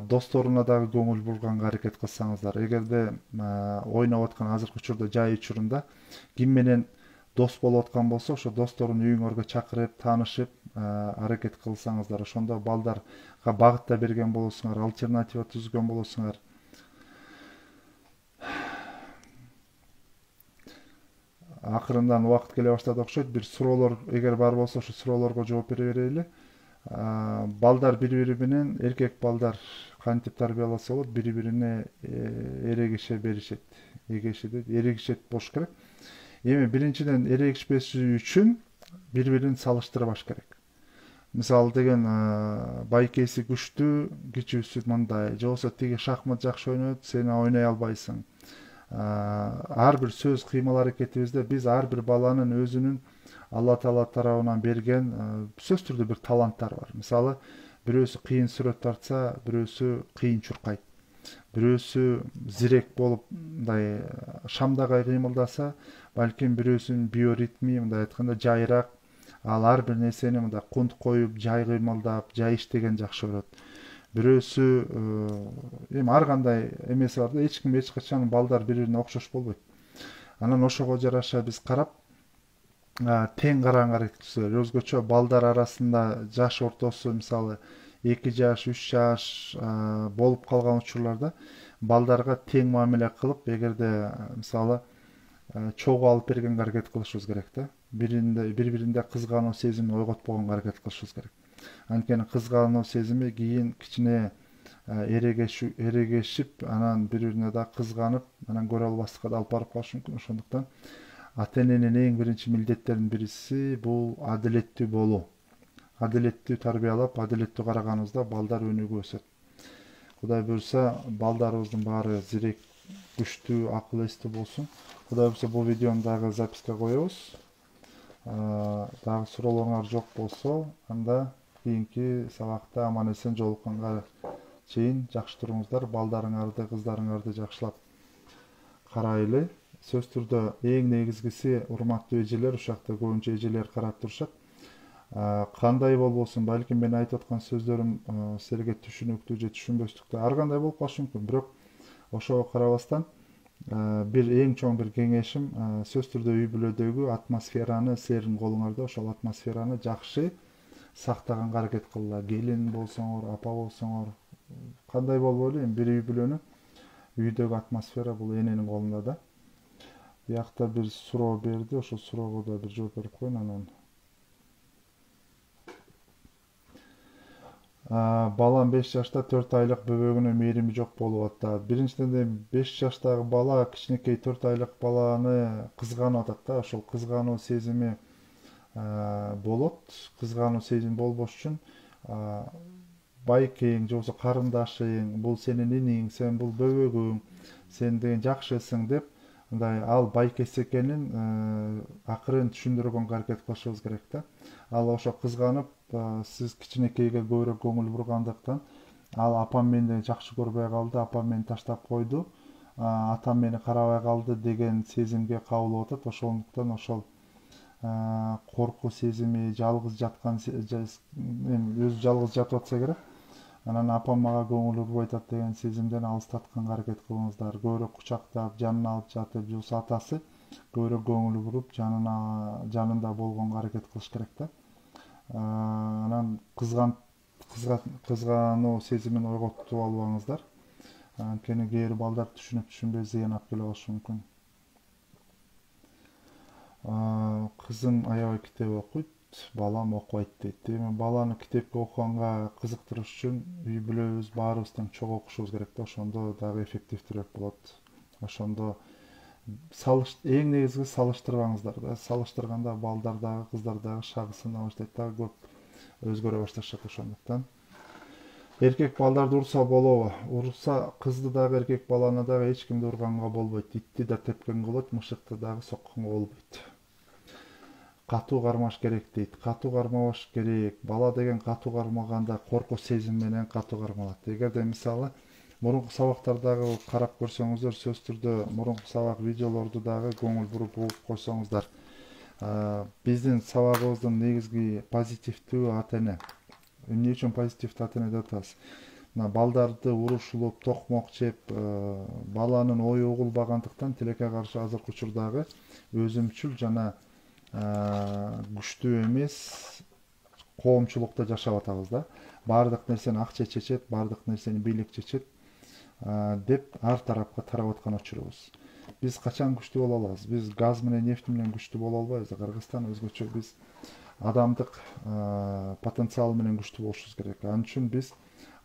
досторуна дагы көңүл бурганга аракет кылсаңыздар. Эгерде ойноп аткан азыркы учурда, жай учурунда ким менен дос болуп аткан болсо, ошо досторун үйүңөргө чакырып, таанышып, аракет кылсаңыздар, ошондо балдарга багыт да берген болосуңар, альтернатива түзгөн болосуңар. Акырындан убакыт келе баштады окшойт. Бир суроолор эгер бар болсо, ошо суроолорго жооп бере берели. Балдар бири-бири менен, эркек балдар кантип тарбияласа болот, бири-бирине эрегише беришет, эрегишет болуш керек. Эми биринчиден эрегишпеш үчүн бири-бирин салыштырбаш керек. Мисалы деген байкеси күчтүү, кичүүсү мындай, же болбосо тиги шахмат жакшы ойнойт, сен ойной албайсың. Ар бир сөз, кыймыл аракетибизде биз ар бир баланын өзүнүн Алла Таала тарабынан берген сөзсүз түрдө бир таланттары бар. Мисалы, бирөөсү кыйын сүрөт тартса, бирөөсү кыйын чуркайт. Бирөөсү зирек болуп, мындай шамдагай кыймылдаса, балким бирөөсүнүн биоритми, мындай айтканда жайыраак, ал ар бир нерсени мындай кунт коюп, жай кыймылдап, жай иштеген жакшы көрөт. Бирөөсү эми ар кандай эмеси бар да, эч ким эч качан балдар бири-бирине окшош болбойт. Анан ошого жараша биз карап, тең караганга аракет кылыш керек. Өзгөчө балдар арасында жаш ортосу мисалы 2 жаш 3 жаш болуп калган учурларда балдарга тең мамиле кылып, эгерде мисалы чогуу алып бергенге аракет кылышыбыз керек да. Бири биринде кызгануу сезимин ойготпогонго аракет кылышыбыз керек. Анткени кызгануу сезими кийин кичине эрегешип, анан бири бирине да кызганып, анан көрө албастыкка да алып барып калышы мүмкүн. Ошондуктан ата эненин эң биринчи милдеттеринин бириси бул адилеттүү болуу. Адилеттүү тарбиялап, адилеттүү караганыбызда балдар өнүгүп өсөт. Кудай буюрса, балдарыбыздын баары зирек, күчтүү, акыл эстүү болсун. Кудай буюрса, бул видеону дагы записке коебуз. Дагы суроолоруңар жок болсо, анда кийинки сабакта аман эсен жолукканга чейин жакшы туруңуздар. Балдарыңарды, кыздарыңарды жакшылап карайлы. Сөз түрдө эң негизгиси, урматтуу эжелер, ушакта көбүнчө эжелер карап турушат. Кандай болбосун, балким мен айтып аткан сөздөрүм силерге түшүнүктүү же түшүнбөстүктүү ар кандай болуп калышы мүмкүн. Бирок ошого карабастан бир эң чоң бир кеңешим, сөз түрдө үй бүлөдөгү атмосфераны силердин колуңарда, ошол атмосфераны жакшы сактаганга аракет кылгыла. Келин болсоңор, апа болсоңор, кандай болбойлу, эми бир үй бүлөнүн үйдөгү атмосфера бул эненин колунда да. Биякта бир суроо берди, ошол суроого да бир жооп берип коеюн анан. Балам 5 жашта 4 айлык бөбөгүнө мээрими жок болуп атат. Биринчиден 5 жаштагы бала кичинекей 4 айлык баланы кызганып атат да. Ошол кызгануу сезими болот. Кызгануу сезими болбош үчүн байкең же болбосо карындашың, бул сенин иниң, сен бул бөбөгүң, сен деген жакшысың деп мындай ал байкеси экенин акырын түшүндүргөнгө аракет кылышыбыз керек да. Ал ошо кызганып, сиз кичинекейге көбүрөөк көңүл бургандыктан, ал апам мени жакшы көрбөй калды, апам мени таштап койду, атам мени карабай калды деген сезимге кабылып атат. Ошондуктан ошол коркуу сезими, жалгыз жаткан, өзү жалгыз жатып атса керек, анан апам мага көңүл бурбай атат деген сезимден алыстатканга аракет кылыңыздар. Көбүрөөк кучактап, жанына алып жатып, же болбосо атасы көбүрөөк көңүл буруп, жанында болгонго аракет кылыш керек да. Анан кызгануу сезимин ойготуп албаңыздар. Анткени кээ бир балдар түшүнүп түшүнбөй зыян алып келе калышы мүмкүн. Кызым аябай китеп окуйт, балам окубайт дейт. Эми баланы китепке окуганга кызыктырыш үчүн үй бүлөбүз баарыбыз тең чогуу окушубуз керек да. Ошондо дагы эффективдүүрөөк болот. Ошондо эң негизги салыштырбаңыздар да. Салыштырганда балдар дагы, кыздар дагы шагысына баштайт, дагы көп өзгөрө башташат. Ошондуктан эркек балдарды урса болобу? Урса кызды дагы, эркек баланы дагы эч кимди урганга болбойт. Итти да тепкенге болот, мышыкты дагы сокконго болбойт. Катуу кармаш керек дейт. Катуу кармабаш керек. Бала деген катуу кармаганда коркуу сезим менен катуу кармалат. Эгерде мисалы мурунку сабактардагы карап көрсөңүздөр, сөз түрдө мурунку сабак видеолорду дагы көңүл буруп угуп койсоңуздар, биздин сабагыбыздын негизги позитивдүү ата эне. Эмне үчүн позитивдүү ата эне деп атабыз? Балдарды урушулуп, токмок жеп, баланын ою угулбагандыктан тилекке каршы азыркы учурдагы өзүмчүл жана күчтүү эмес коомчулукта жашап атабыз да. Баардык нерсени акча чечет, баардык нерсени бийлик чечет деп ар тарапка тарап аткан учурубуз. Биз качан күчтүү боло алабыз? Биз газ менен, нефть менен күчтүү боло албайбыз. Кыргызстан өзгөчө, биз адамдык потенциал менен күчтүү болушубуз керек. Ал үчүн биз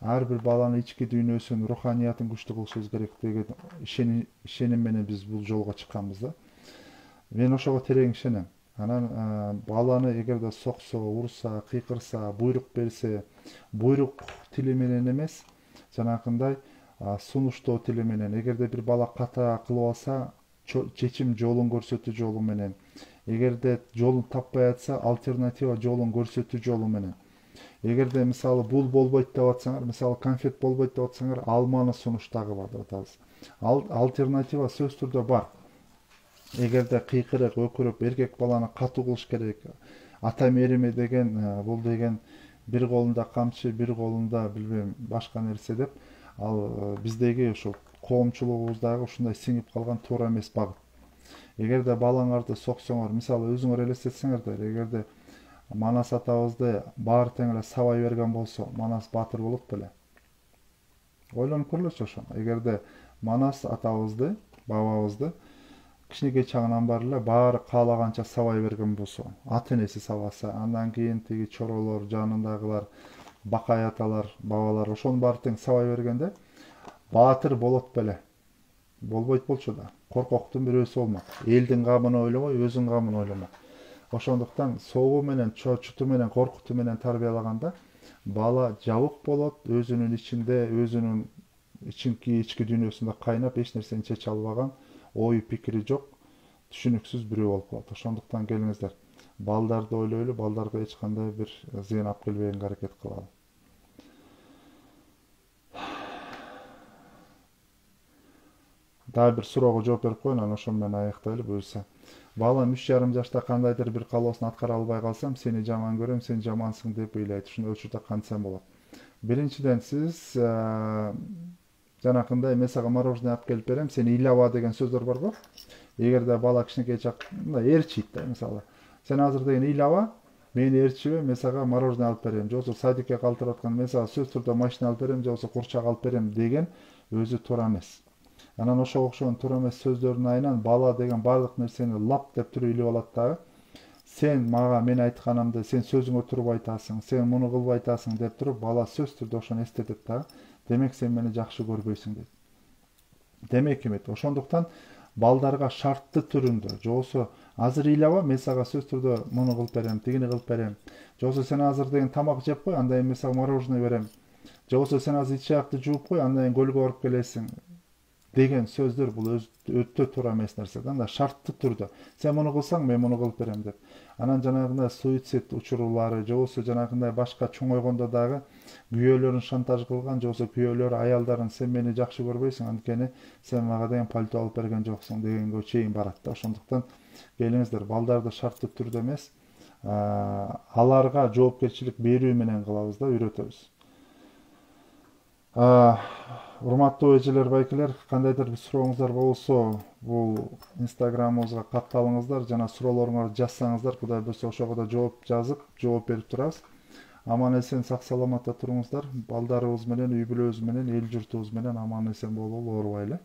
ар бир баланын ички дүйнөсүн, руханиятын күчтүү кылышыбыз керек деген ишеним менен биз бул жолго чыкканбыз да. Мен ошого терең ишенем. Анан баланы эгерде соксо, урса, кыйкырса, буйрук берсе, буйрук тили менен эмес, жанакындай сунуштоо тили менен. Эгерде бир бала ката кылып алса, чечим жолун көрсөтүү жолу менен. Эгерде жолун таппай атса, альтернатива жолун көрсөтүү жолу менен. Эгерде мисалы бул болбойт деп атсаңар, мисалы конфет болбойт деп атсаңар, алманы сунуштагы бар деп атабыз. Альтернатива сөз түрдө бар. Эгерде кыйкырык, өкүрүп, эркек баланы катуу кылыш керек, ата мерими деген, бул деген бир колунда камчы, бир колунда билбейм башка нерсе деп, ал биздеги ошол коомчулугубуздагы ушундай сиңип калган туура эмес багыт. эгерде балаңарды соксоңор, мисалы өзүңөр элестетсеңердер, эгерде Манас атабызды баары тең эле сабай берген болсо, Манас баатыр болот беле? Ойлонуп көрүлөчү ошону. Эгерде Манас атабызды, бабабызды кичинекей чагынан баары эле баары каалаганча сабай берген болсо, ата энеси сабаса, андан кийин тиги чоролор, жанындагылар, бакай аталар, бабалар ошонун баары тең сабай бергенде баатыр болот беле? Болбойт болчу да. Коркоктун бирөөсү болмок. Элдин камын ойлобой, өзүнүн камын ойломок. Ошондуктан согуу менен, чочуту менен, коркуту менен тарбиялаганда бала жабык болот, өзүнүн ичинде, өзүнүн ички дүйнөсүндө кайнап, эч нерсени чече албаган, ою пикири жок, түшүнүксүз бирөө болуп калат. Ошондуктан келиңиздер, балдарды ойлойлу, балдарга эч кандай бир зыян алып келбегенге аракет кылалы. Дагы бир суроого жооп берип коеюн, анан ошону менен аяктайлы буюрса. Балам 3,5 жашта кандайдыр бир каалоосун аткара албай калсам, сени жаман көрөм, сен жамансың деп ыйлайт. Ушундай учурда кантсам болот? Биринчиден, сиз жанакындай мен сага мороженое алып келип берем, сен ыйлаба деген сөздөр бар го. Эгерде бала кичинекей чакта ээрчийт да, мисалы, сен азыр деген ыйлаба, мени ээрчибе, мен сага мороженое алып берем, же болбосо садикке калтырып аткан мен сага сөзсүз түрдө машина алып берем, же болбосо курчак алып берем деген өзү туура эмес. Анан ошого окшогон туура эмес сөздөрдүн айынан бала деген баардык нерсени лап деп туруп илип алат дагы. Сен мага мен айтканымды сен сөзүңө туруп айтасың, сен муну кылбай атасың деп туруп бала сөзсүз түрдө ошону эстетет дагы. Демек сен мени жакшы көрбөйсүң дейт. Демек эмет. Ошондуктан балдарга шарттуу түрүндө, же болбосо азыр ыйлаба, мен сага сөзсүз түрдө муну кылып берем, тигини кылып берем. Же болбосо сен азыр деген тамак жеп кой, андан кийин мен сага мороженое берем. Же болбосо сен азыр ич аякты жууп кой, андан кийин көлгө барып келесиң деген сөздөр бул өтө туура эмес нерсе да. Шарттуу түрдө сен муну кылсаң мен муну кылып берем деп. Анан жанагындай суицид учурлары, же болбосо жанагындай башка чоңойгондо дагы күйөөлөрүн шантаж кылган, же болбосо күйөөлөрү аялдарын сен мени жакшы көрбөйсүң, анткени сен мага деген пальто алып берген жоксуң дегенге чейин барат да. Ошондуктан келиңиздер, балдарды шарттуу түрдө эмес, аларга жоопкерчилик берүү менен кылабыз да, үйрөтөбүз. Урматтуу эжелер, байкелер, кандайдыр бир сурооңуздар болсо, бул инстаграмыбызга катталыңыздар жана суроолоруңарды жазсаңыздар, Кудай буйрса ошого да жооп жазып, жооп берип турабыз. Аман эсен, сак саламатта туруңуздар. Балдарыбыз менен, үй бүлөбүз менен, эл журтубуз менен аман эсен бололу, оорубайлы.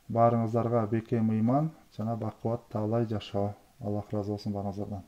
Баарыңыздарга бекем ыйман жана бакубат таалай жашоо. Аллах ыраазы болсун баарыңыздардан.